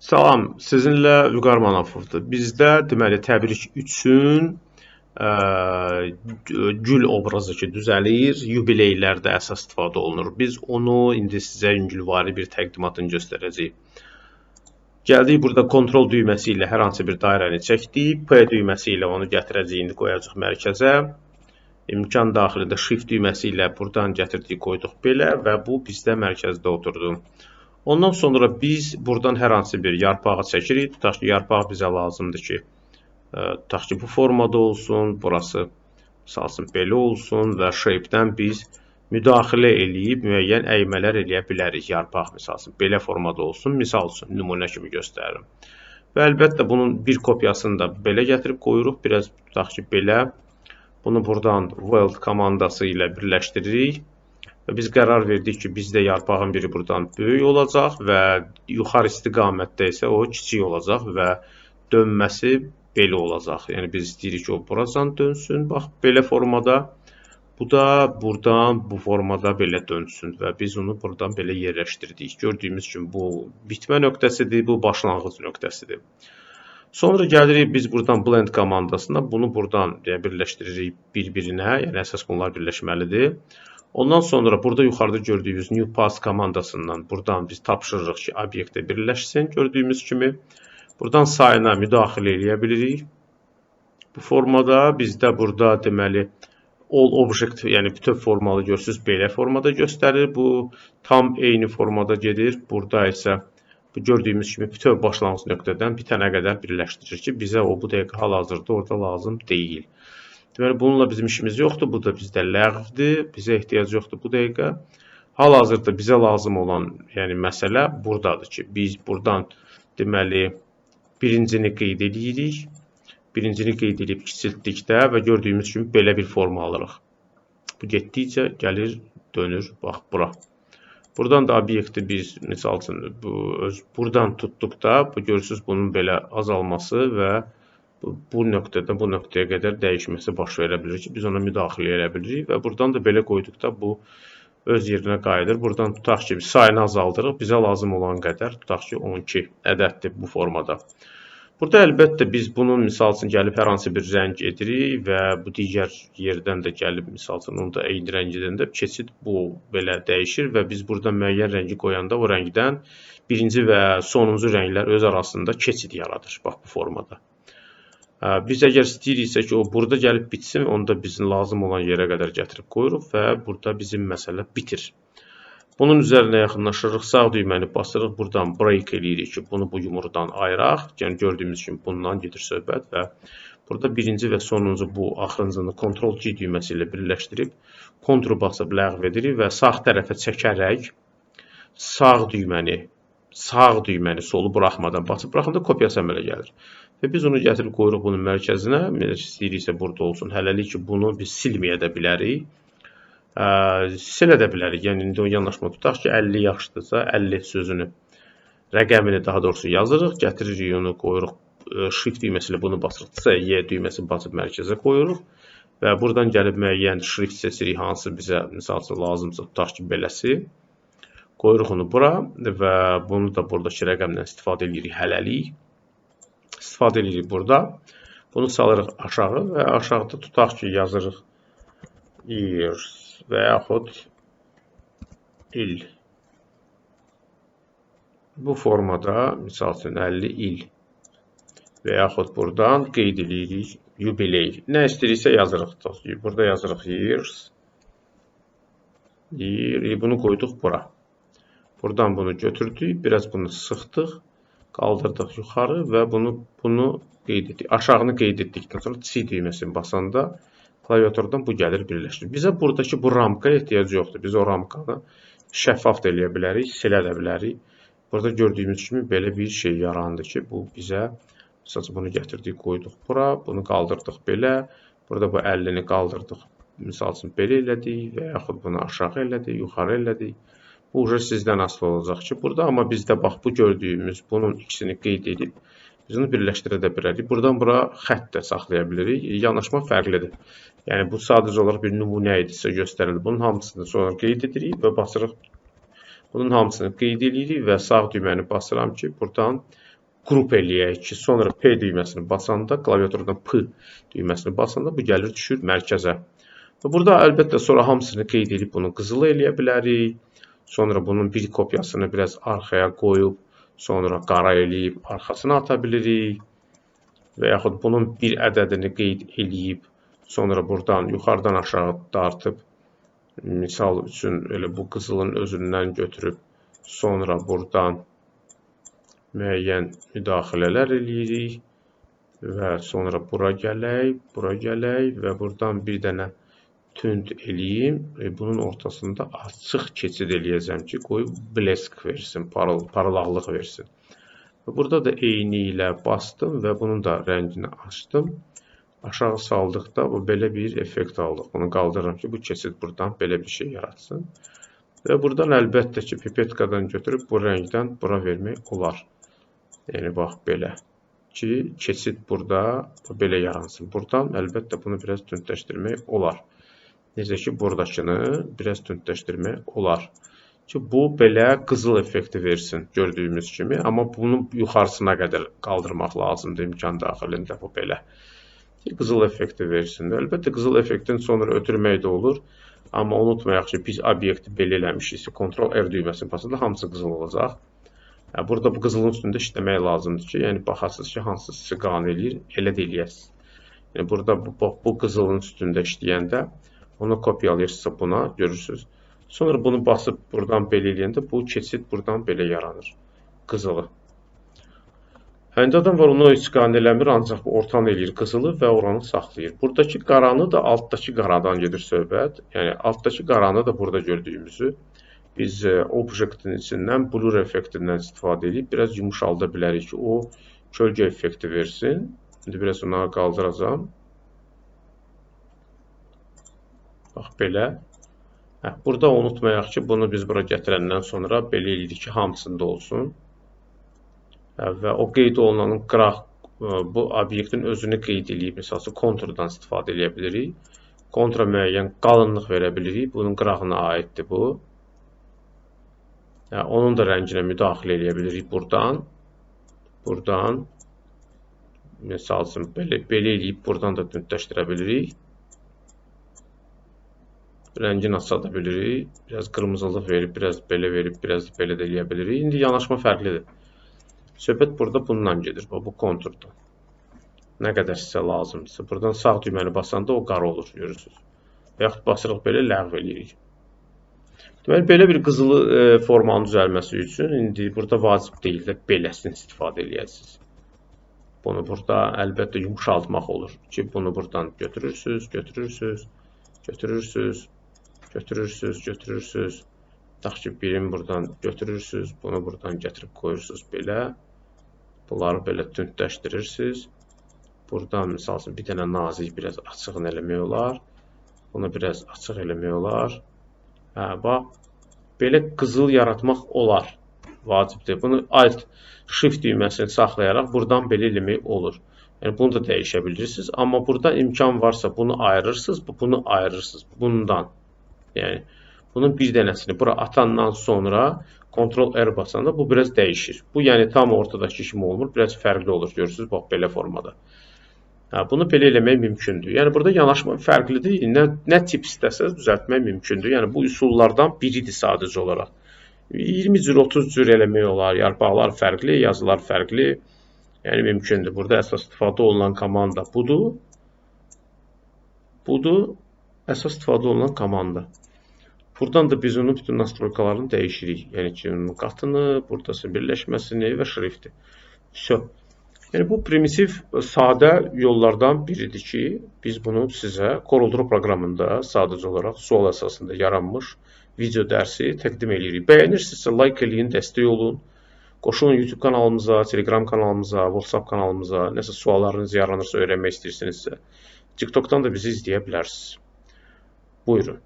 Salam, sizinlə Vüqar Manafovdur. Bizdə deməli təbrik üçün gül obrazı ki düzəlir, yubileylərdə əsas istifadə olunur. Biz onu indi sizə yüngülvari bir təqdimatını göstərəcəyik. Gəldik burada kontrol düyməsi ilə hər hansı bir dairəni çəkdik. P düyməsi ilə onu gətirəcəyik, indi qoyacaq mərkəzə. İmkan daxilində shift düyməsi ilə buradan gətirdik, qoyduq belə və bu bizdə mərkəzdə oturdu. Ondan sonra biz buradan hər hansı bir yarpağı çəkirik. Tutaq ki, yarpaq bizə lazımdır ki, tutaq ki, bu formada olsun, burası misal üçün belə olsun və shape-dən biz müdaxilə eləyib müəyyən əymələr eləyə bilərik. Yarpaq misal üçün belə formada olsun, misal üçün nümunə kimi göstəririm. Və əlbəttə bunun bir kopyasını da belə gətirib qoyuruq. Biraz tutaq ki, belə bunu buradan weld komandası ilə birləşdiririk. Və biz qərar verdik ki, bizdə yarpağın biri buradan böyük olacaq və yuxarı istiqamətdə isə o kiçik olacaq və dönməsi belə olacaq. Yəni biz istəyirik ki, o buradan dönsün. Bax, belə formada. Bu da buradan bu formada belə dönsün və biz onu buradan belə yerləşdirdik. Gördüyümüz kimi bu bitmə nöqtəsidir, bu başlanğıc nöqtəsidir. Sonra gəlirik biz buradan blend komandasına. Bunu buradan birləşdiririk bir-birinə. Yəni əsas bunlar birləşməlidir. Ondan sonra burada yuxarıda gördüyünüz new path komandasından buradan biz tapşırırıq ki, obyektə birləşsin. Gördüyümüz kimi buradan sayına müdaxilə eləyə bilirik. Bu formada bizdə burada deməli all object, yəni bütöv formalı görürsünüz, belə formada göstərir. Bu tam eyni formada gedir. Burada isə bu gördüyümüz kimi bütöv başlanğıc nöqtədən bitənə qədər birləşdirir ki, bizə o bu dəqiqə hal-hazırda orada lazım deyil. Deməli, bununla bizim işimiz yoxdur. Bu da bizdə ləğvdir. Bizə ehtiyac yoxdur bu dəqiqə. Hal-hazırda bizə lazım olan məsələ buradadır ki, biz buradan deməli birincini qeyd edirik. Birincini qeyd edib kiçiltdikdə və gördüyümüz kimi belə bir forma alırıq. Bu getdikcə gəlir, dönür, bax bura. Buradan da obyekti biz misal üçün buradan tutduqda görürsünüz bunun belə azalması və bu nöqtədən bu nöqtəyə qədər dəyişməsi baş verə bilir ki, biz ona müdaxilə edə bilirik və buradan da belə qoyduqda bu öz yerinə qayıdır. Buradan tutaq ki, sayını azaldırıq. Bizə lazım olan qədər tutaq ki, 12 ədəddir bu formada. Burada əlbəttə biz bunun misal üçün gəlib hər hansı bir rəng edirik və bu digər yerdən də gəlib misal üçün onu da eyni rəng edəndə keçid bu belə dəyişir və biz burada müəyyən rəngi qoyanda o rəngdən birinci və sonuncu rənglər öz arasında keçid yaradır. Bax bu formada. Biz əgər istəyiriksə ki, o burada gəlib bitsin, onu da bizim lazım olan yerə qədər gətirib qoyuruq və burada bizim məsələ bitir. Bunun üzərinə yaxınlaşırıq, sağ düyməni basırıq, buradan break eləyirik ki, bunu bu yumrudan ayıraq. Yəni gördüyümüz kimi bundan gedir söhbət və burada birinci və sonuncu bu axırıncını Ctrl-G düyməsi ilə birləşdirib, Ctrl basıb ləğv edirik və sağ tərəfə çəkərək sağ düyməni solu buraxmadan basıb buraxanda kopyası əmələ gəlir. Və biz onu gətirib qoyuruq bunun mərkəzinə. İstəyiriksə burada olsun. Hələlik ki, bunu biz silməyə də bilərik. Silə də bilərik. Yəni, indi o yanaşma tutaq ki, 50 yaxşıdırsa, 50 sözünü, rəqəmini daha doğrusu yazırıq. Gətiririk onu, qoyuruq. Shift düyməsi ilə bunu basırıq. Y düyməsini basıb mərkəzə qoyuruq. Və buradan gəlib müəyyən şrift seçirik, hansı bizə misal üçün lazımsa, tutaq ki, beləsi. Qoyuruq onu bura və bunu da buradakı rəqəmdən istifadə edirik hələlik. İstifadə edirik burada. Bunu salırıq aşağı və aşağıda tutaq ki, yazırıq years və yaxud il. Bu formada, misal üçün 50 il və yaxud buradan qeyd edirik yubiley. Nə istəyiriksə yazırıq. Burada yazırıq years. Bunu qoyduq bura. Buradan bunu götürdük, biraz bunu sıxdıq. Qaldırdıq yuxarı və bunu qeyd etdik. Aşağını qeyd etdikdən sonra C düyməsini basanda klaviaturdan bu gəlir birləşdir. Bizə buradakı bu ramkaya ehtiyac yoxdur. Biz o ramkanı şəffaf da eləyə bilərik, silə də bilərik. Burada gördüyümüz kimi belə bir şey yarandı ki, bu bizə məsələn bunu gətirdik, qoyduq bura, bunu qaldırdıq belə. Burada bu 50-ni qaldırdıq. Misal üçün belə elədik və yaxud bunu aşağı elədik, yuxarı elədik. Bu sizdən asılı olacaq ki, burada amma bizdə bax bu gördüyümüz bunun ikisini qeyd edib biz onu birləşdirə də bilərik. Buradan bura xətt də saxlaya bilirik. Yanaşma fərqlidir. Yəni bu sadəcə olaraq bir nümunə idisə göstərilir. Bunun hamısını sonra qeyd edirik və basırıq. Bunun hamısını qeyd edirik və sağ düyməni basıram ki, buradan qrup eləyək ki, sonra P düyməsini basanda, klaviaturdan P düyməsini basanda bu gəlir düşür mərkəzə. Və burada əlbəttə sonra hamısını qeyd edib bunu qızıl eləyə bilərik. Sonra bunun bir kopyasını biraz arxaya qoyub, sonra qara eləyib arxasına ata bilirik. Və yaxud bunun bir ədədini qeyd eləyib, sonra buradan yuxarıdan aşağı dartıb, misal üçün elə bu qızılın özündən götürüb, sonra buradan müəyyən müdaxilələr eləyirik və sonra bura gələk və buradan bir dənə tünd eləyim. Bunun ortasında açıq keçid eləyəcəm ki, qoyub blesk versin, parlaqlıq versin. Burada da eyni ilə bastım və bunun da rəngini açdım. Aşağı saldıqda bu belə bir effekt aldıq. Bunu qaldırıram ki, bu keçid buradan belə bir şey yaratsın. Və buradan əlbəttə ki, pipetkadan götürüb bu rəngdən bura vermək olar. Yəni, bax, belə ki, keçid burada belə yaransın. Buradan əlbəttə bunu biraz tündləşdirmək olar. Necə ki, buradakını biraz tündləşdirmək olar. Ki, bu belə qızıl effekti versin, gördüyümüz kimi. Amma bunun yuxarısına qədər qaldırmaq lazımdır imkan daxilində bu belə. Ki, qızıl effekti versin. Əlbəttə, qızıl effektin sonra ötürmək də olur. Amma unutmayaq ki, biz obyekti belə eləmişiksə, Ctrl-R düyməsini basanda hamısı qızıl olacaq. Burada bu qızılın üstündə işləmək lazımdır ki, yəni baxasınız ki, hansı sizi qane eləyir, elə də eləyəsiniz. Yəni, burada bu qızılın üstündə işləyəndə onu kopyalayırsınızsa buna, görürsünüz. Sonra bunu basıb buradan belə eləyəndə bu keçid buradan belə yaranır, qızılı. Həndə adam var, onu heç qane eləmir, ancaq bu ortan eləyir qızılı və oranı saxlayır. Buradakı qaranı da altdakı qaradan gedir söhbət. Yəni, altdakı qaranı da burada gördüyümüzü biz objektin içindən blur effektindən istifadə edib biraz yumuşalda bilərik ki, o kölgə effekti versin. İndi biraz onları qaldıracağım. Bax, belə. Burada unutmayaq ki, bunu biz bura gətirəndən sonra belə eləyirik ki, hamısında olsun. Və o qeyd olunanın qıraq, bu obyektin özünü qeyd edib, məsələn, konturdan istifadə edə bilirik. Kontura müəyyən qalınlıq verə bilirik. Bunun qırağına aiddir bu. Onun da rənginə müdaxilə edə bilirik buradan. Buradan. Məsəl üçün, belə eləyib buradan da tündləşdirə bilirik. Rəngini aça da bilirik. Biraz qırmızılıq verib, biraz belə verib, biraz belə də eləyə bilirik. İndi yanaşma fərqlidir. Söhbət burada bundan gedir, bu konturdan. Nə qədər sizə lazımdırsa. Buradan sağ düyməni basanda o qara olur, görürsünüz. Və yaxud basırıq belə ləğv eləyirik. Deməli, belə bir qızılı formanın düzəlməsi üçün indi burada vacib deyil də beləsini istifadə eləyəcəksiniz. Bunu burada əlbəttə yumuşaltmaq olur ki, bunu buradan götürürsünüz, götürürsünüz, götürürsünüz, götürürsünüz, götürürsünüz. Tutaq ki, birini buradan götürürsünüz, bunu buradan gətirib qoyursunuz belə. Bunları belə tündləşdirirsiniz. Buradan, misal üçün, bir dənə nazik biraz açığını eləmək olar. Bunu biraz açıq eləmək olar. Bax, belə qızıl yaratmaq olar. Vacibdir. Bunu Alt Shift düyməsini saxlayaraq buradan belə eləmək olur. Yəni, bunu da dəyişə bilirsiniz. Amma burada imkan varsa bunu ayırırsınız, bunu ayırırsınız. Bundan. Yəni, bunun bir dənəsini bura atandan sonra Ctrl-R basanda bu biraz dəyişir. Bu, yəni tam ortadakı kimi olmur. Biraz fərqli olur, görürsünüz, bax, belə formada. Bunu belə eləmək mümkündür. Yəni, burada yanaşma fərqlidir. Nə tip istəsəz düzəltmək mümkündür. Yəni, bu üsullardan biridir sadəcə olaraq. 20 cür, 30 cür eləmək olar. Yarpaqlar fərqli, yazılar fərqli. Yəni, mümkündür. Burada əsas istifadə olunan komanda budur. Budur. Əsas istifadə olunan komanda. Buradan da biz onun bütün nastroykalarını dəyişirik. Yəni ki, onun qatını, buradası birləşməsini və şrifti. Yəni, bu primitiv, sadə yollardan biridir ki, biz bunu sizə CorelDRAW proqramında sadəcə olaraq sual əsasında yaranmış video dərsi təqdim edirik. Bəyənirsinizsə, like eləyin, dəstək olun. Qoşulun YouTube kanalımıza, Telegram kanalımıza, WhatsApp kanalımıza, nəsə suallarınız yaranırsa, öyrənmək istəyirsinizsə, TikTokdan da bizi izləyə bilərsiniz. Buyurun.